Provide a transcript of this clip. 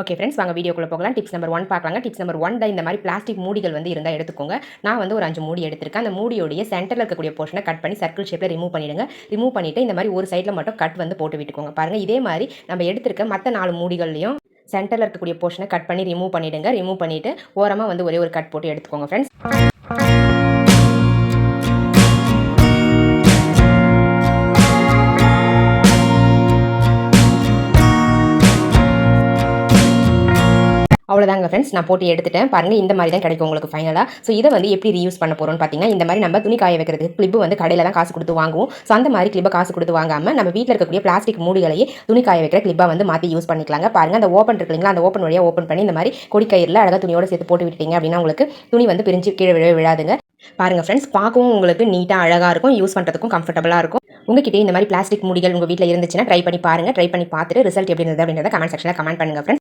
Okay friends, வாங்க வீடியோக்குள்ள போகலாம். டிப்ஸ் நம்பர் 1 பார்க்கலாங்க. டிப்ஸ் நம்பர் 1 தான் இந்த மாதிரி பிளாஸ்டிக் மூடிகள் வந்து இருந்தால் எடுத்துக்கோங்க. நான் வந்து ஒரு 5 மூடி எடுத்திருக்கேன். அந்த மூடியோடைய சென்டரில் இருக்கக்கூடிய போர்ஷனை கட் பண்ணி சர்க்கிள் ஷேப்பில் ரிமூவ் பண்ணிடுங்க. ரிமூவ் பண்ணிவிட்டு இந்த மாதிரி ஒரு சைடில் மட்டும் கட் வந்து போட்டு விட்டுக்கோங்க. பாருங்கள், இதே மாதிரி நம்ம எடுத்திருக்க மற்ற 4 மூடிகள்லையும் சென்டரில் இருக்கக்கூடிய போர்ஷனை கட் பண்ணி ரிமூவ் பண்ணிவிடுங்க. ரிமூவ் பண்ணிவிட்டு ஓரமாக வந்து ஒரே ஒரு கட் போட்டு எடுத்துக்கோங்க ஃப்ரெண்ட்ஸ். அவ்வளோதாங்க ஃப்ரெண்ட்ஸ், நான் போட்டு எடுத்துட்டேன். பாருங்கள், இந்த மாதிரி தான் கிடைக்கும் உங்களுக்கு ஃபைனலாக. ஸோ இதை வந்து எப்படி ரீயூஸ் பண்ண போகிறோம்னு பார்த்தீங்கன்னா, இந்த மாதிரி நம்ம துணி காய வைக்கிறதுக்கு கிளிப்பு வந்து கடையில் தான் காசு கொடுத்து வாங்குவோம். ஸோ அந்த மாதிரி கிளிப்பை காசு கொடுத்து வாங்காமல் நம்ம வீட்டில் இருக்கக்கூடிய பிளாஸ்டிக் மூடிகளையே துணி காய வைக்கிற கிளிப்பாக வந்து மாற்றி யூஸ் பண்ணிக்கலாங்க. பாருங்கள், அந்த ஓப்பன் இருக்குங்களா, அந்த ஓப்பன் வழியாக ஓப்பன் பண்ணி இந்த மாதிரி கொடிக்கயிறில் அழகாக துணியோடு சேர்த்து போட்டு விட்டீங்க அப்படின்னா உங்களுக்கு துணி வந்து பிரிஞ்சு கீழே விழாதுங்க. பாருங்கள் ஃப்ரெண்ட்ஸ், பார்க்கவும் உங்களுக்கு நீட்டாக அழகாக இருக்கும், யூஸ் பண்ணுறதுக்கும் கம்ஃபர்டபுளாக இருக்கும். உங்ககிட்ட இந்த மாதிரி பிளாஸ்டிக் மூடிகள் உங்கள் வீட்டில் இருந்துச்சுன்னா ட்ரை பண்ணி பாருங்கள். ட்ரை பண்ணி பார்த்துட்டு ரிசல்ட் எப்படி இருந்தது அப்படின்றத கமெண்ட் செக்ஷனில் கமெண்ட் பண்ணுங்கள் ஃப்ரெண்ட்ஸ்.